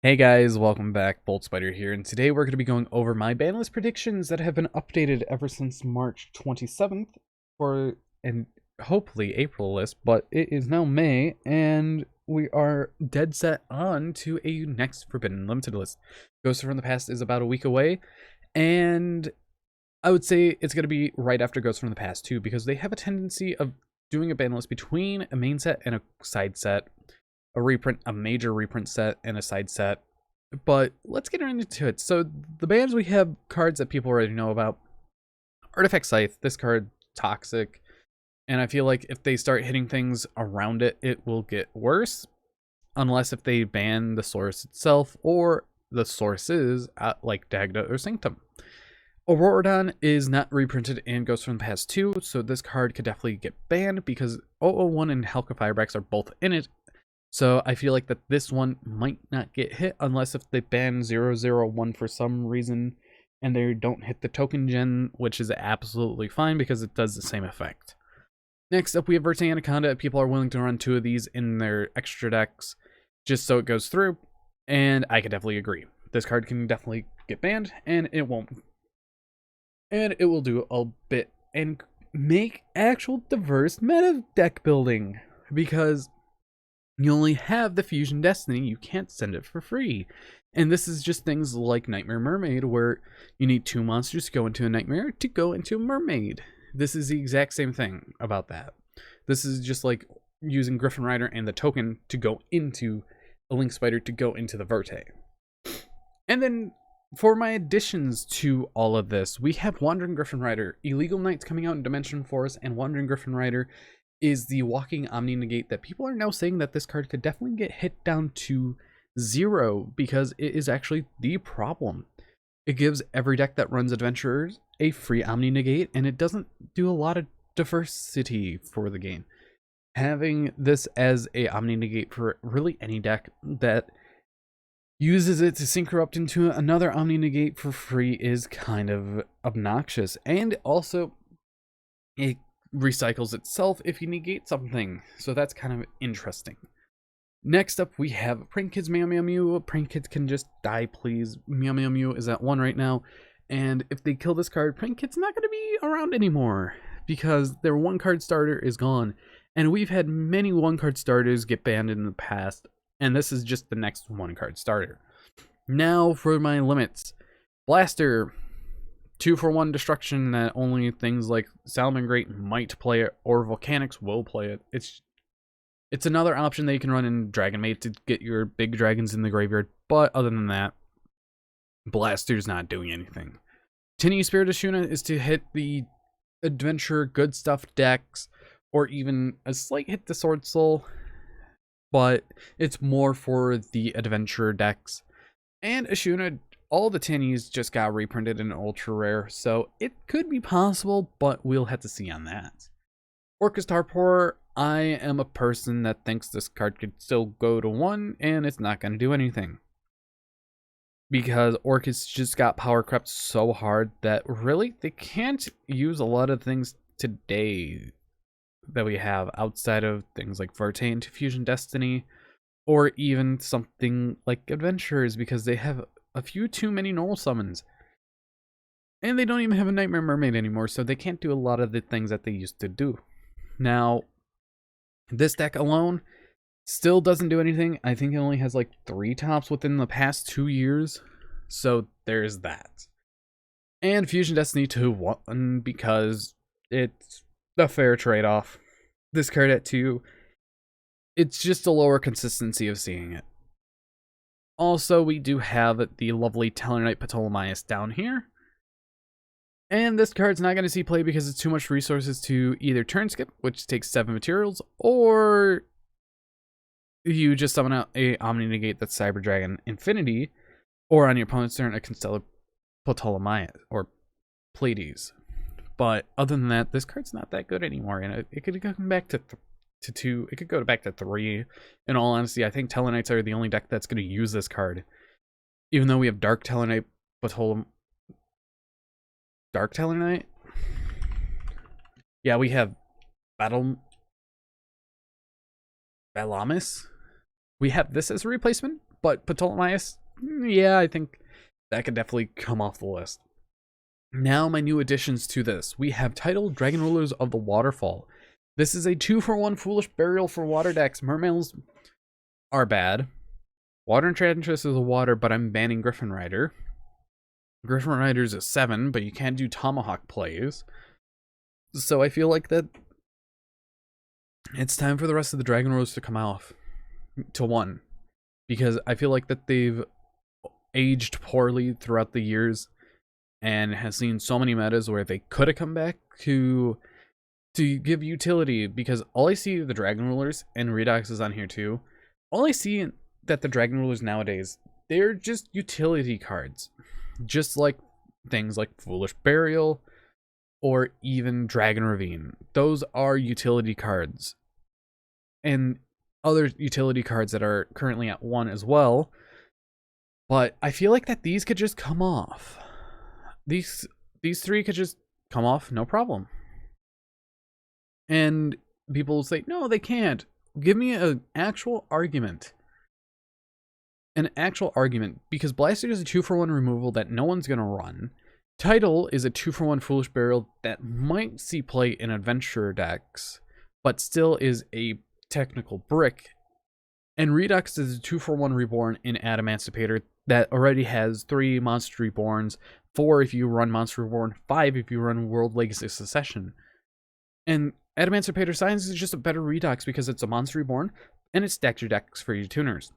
Hey guys, welcome back. Bolt Spider here, and today we're going to be going over my ban list predictions that have been updated ever since March 27th for and hopefully April list, but it is now May, and we are dead set on to a next Forbidden Limited list. Ghost from the Past is about a week away, and I would say it's going to be right after Ghost from the Past too, because they have a tendency of doing a ban list between a main set and a side set, a major reprint set and a side set. But let's get into it. So the bans, we have cards that people already know about. Artifact Scythe, this card, toxic, and I feel like if they start hitting things around it, it will get worse, unless if they ban the source itself or the sources like Dagda or Sanctum. Auroradon is not reprinted in Ghost from the Past 2, so this card could definitely get banned because 001 and Helka Firebrax are both in it. So I feel like that this one might not get hit unless if they ban 001 for some reason and they don't hit the token gen, which is absolutely fine because it does the same effect. Next up, we have Verte Anaconda. People are willing to run 2 of these in their extra decks just so it goes through, and I could definitely agree. This card can definitely get banned, and it won't. And it will do a bit and make actual diverse meta deck building, because you only have the Fusion Destiny, you can't send it for free. And this is just things like Nightmare Mermaid, where you need 2 monsters to go into a Nightmare to go into a Mermaid. This is the exact same thing about that. This is just like using Griffin Rider and the token to go into a Link Spider to go into the Verte. And then for my additions to all of this, we have Wandering Griffin Rider, Illegal Knights coming out in Dimension Force, and Wandering Griffin Rider is the walking Omni Negate that people are now saying that this card could definitely get hit down to 0 because it is actually the problem. It gives every deck that runs Adventurers a free Omni Negate, and it doesn't do a lot of diversity for the game. Having this as a Omni Negate for really any deck that uses it to synchro up into another Omni Negate for free is kind of obnoxious, and also it recycles itself if you negate something, so that's kind of interesting. Next up, we have Prank Kids Meow Meow Mew. Prank Kids can just die, please. Meow Meow Mew is at 1 right now, and if they kill this card, Prank Kid's not going to be around anymore because their 1-card starter is gone, and we've had many 1-card starters get banned in the past, and this is just the next 1-card starter. Now for my limits. Blaster, 2-for-1 destruction that only things like Salamangreat might play it or Volcanics will play it. It's another option that you can run in Dragon Maid to get your big dragons in the graveyard, but other than that, Blaster's not doing anything. Tinny Spirit of Shuna is to hit the Adventure Good Stuff decks, or even a slight hit to Sword Soul, but it's more for the Adventure decks. And Ashuna, all the Tinnies just got reprinted in Ultra Rare, so it could be possible, but we'll have to see on that. Orcus Tarpor, I am a person that thinks this card could still go to 1, and it's not going to do anything. Because Orcus just got power crept so hard that really they can't use a lot of things today that we have outside of things like Verte into Fusion Destiny, or even something like Adventurers, because they have a few too many normal summons. And they don't even have a Nightmare Mermaid anymore, so they can't do a lot of the things that they used to do. Now, this deck alone still doesn't do anything. I think it only has like 3 tops within the past 2 years, so there's that. And Fusion Destiny 2-1 because it's a fair trade-off. This card at 2, it's just a lower consistency of seeing it. Also, we do have the lovely Tellarknight Ptolemaeus down here. And this card's not going to see play because it's too much resources to either turn skip, which takes 7 materials, or you just summon out a Omni Negate that's Cyber Dragon Infinity, or on your opponent's turn, a Constellar Ptolemaeus, or Pleiades. But other than that, this card's not that good anymore, and it could come back to 2. It could go back to 3. In all honesty, I think Tellarknights are the only deck that's going to use this card. Even though we have Dark Tellarknight, Dark Tellarknight? Yeah, we have Balamis. We have this as a replacement, But Ptolemaeus, yeah, I think that could definitely come off the list. Now, my new additions to this. We have Tidal Dragon Rulers of the Waterfall. This is a 2-for-1 Foolish Burial for water decks. Mermails are bad. Water Enchantress is a water, but I'm banning Griffin Rider. Griffin Rider's a 7, but you can't do Tomahawk plays. So I feel like that it's time for the rest of the Dragon Rulers to come off to 1. Because I feel like that they've aged poorly throughout the years and has seen so many metas where they could have come back to give utility, because all I see the Dragon Rulers, and Redox is on here too, all I see that the Dragon Rulers nowadays, they're just utility cards. Just like things like Foolish Burial or even Dragon Ravine. Those are utility cards. And other utility cards that are currently at 1 as well. But I feel like that these could just come off. These 3 could just come off, no problem. And people will say, no, they can't. Give me an actual argument. An actual argument. Because Blaster is a 2-for-1 removal that no one's going to run. Tidal is a 2-for-1 Foolish Burial that might see play in adventure decks, but still is a technical brick. And Redux is a 2-for-1 Reborn in Adamantipator that already has 3 Monster Reborns, 4 if you run Monster Reborn, 5 if you run World Legacy Succession. And Adamantipator Science is just a better Redux because it's a Monster Reborn, and it stacks your decks for your tuners.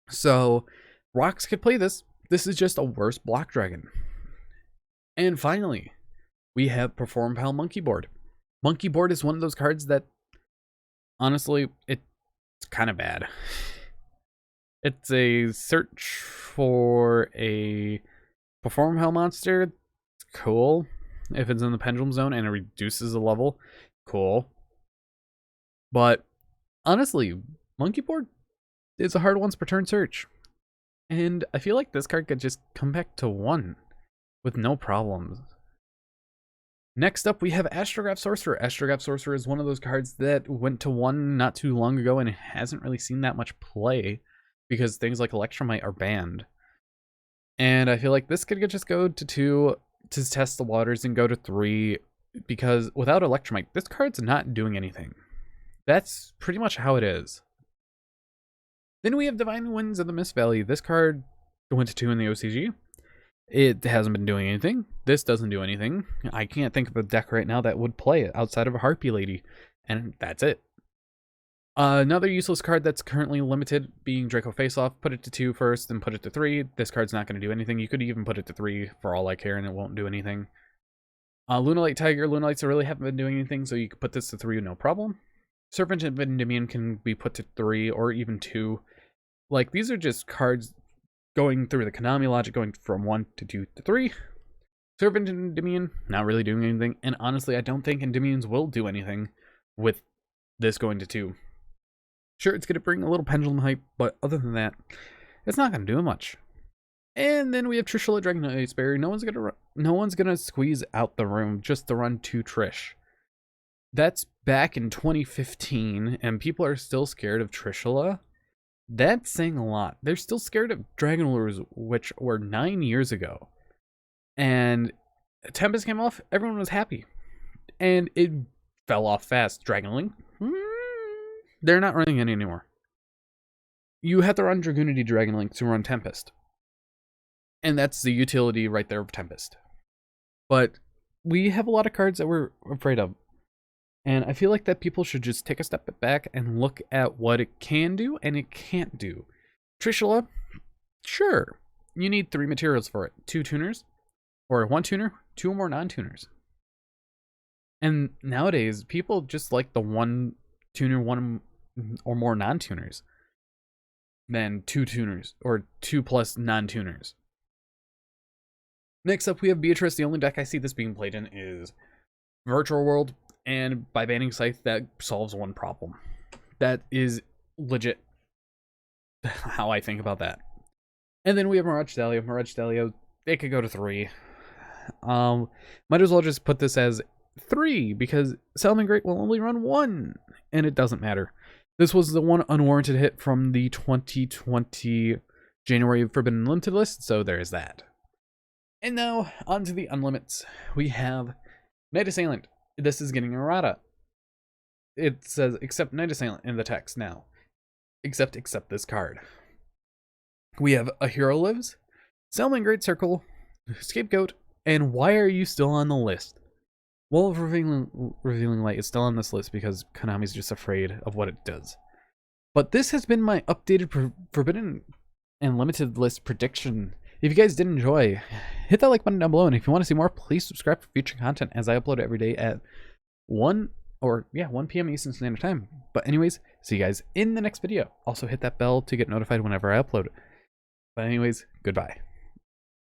So, Rocks could play this. This is just a worse Block Dragon. And finally, we have Perform Pal Monkey Board. Monkey Board is one of those cards that, honestly, it's kind of bad. It's a search for a Perform Pal monster. It's cool. If it's in the Pendulum Zone and it reduces the level, cool. But, honestly, Monkey Board is a hard once per turn search. And I feel like this card could just come back to 1 with no problems. Next up, we have Astrograph Sorcerer. Astrograph Sorcerer is one of those cards that went to 1 not too long ago and hasn't really seen that much play because things like Electromite are banned. And I feel like this could just go to 2 to test the waters and go to 3 because without Electromite, this card's not doing anything. That's pretty much how it is. Then we have Divine Winds of the Mist Valley. This card went to 2 in the OCG. It hasn't been doing anything. This doesn't do anything. I can't think of a deck right now that would play it outside of a Harpy Lady. And that's it. Another useless card that's currently limited being Draco Face-Off. Put it to 2 first, then put it to 3. This card's not going to do anything. You could even put it to 3 for all I care and it won't do anything. Lunalight Tiger. Lunalights really haven't been doing anything, so you could put this to 3 no problem. Serpent of Endymion can be put to 3 or even 2. Like, these are just cards going through the Konami logic, going from 1 to 2 to 3. Serpent and Endymion, not really doing anything. And honestly, I don't think Endymions will do anything with this going to 2. Sure, it's going to bring a little pendulum hype, but other than that, it's not going to do much. And then we have Trishula Dragonite Berry. No one's gonna squeeze out the room just to run 2 Trish. That's back in 2015, and people are still scared of Trishula. That's saying a lot. They're still scared of Dragon Lures, which were 9 years ago. And Tempest came off, everyone was happy. And it fell off fast. Dragon Link, they're not running it anymore. You have to run Dragoonity Dragon Link to run Tempest. And that's the utility right there of Tempest. But we have a lot of cards that we're afraid of. And I feel like that people should just take a step back and look at what it can do and it can't do. Trishula, sure. You need 3 materials for it. 2 tuners, or 1 tuner, 2 or more non-tuners. And nowadays, people just like the 1 tuner, 1 or more non-tuners than 2 tuners, or 2 plus non-tuners. Next up, we have Beatrice. The only deck I see this being played in is Virtual World. And by banning Scythe, that solves one problem. That is legit how I think about that. And then we have Mirage Dahlia. Mirage Dahlia, they could go to 3. Might as well just put this as 3, because Salmon Great will only run 1. And it doesn't matter. This was the one unwarranted hit from the 2020 January Forbidden Unlimited list, so there's that. And now, on to the Unlimits. We have Night Assailant. This is getting errata. It says, accept Night Assailant in the text now. Accept this card. We have A Hero Lives, Selman Great Circle, Scapegoat, and Why Are You Still on the List? Wall of Revealing Light is still on this list because Konami's just afraid of what it does. But this has been my updated Forbidden and Limited list prediction. If you guys did enjoy, hit that like button down below, and if you want to see more, please subscribe for future content as I upload it every day at 1 p.m. Eastern Standard Time. But anyways, see you guys in the next video. Also hit that bell to get notified whenever I upload it. But anyways, goodbye.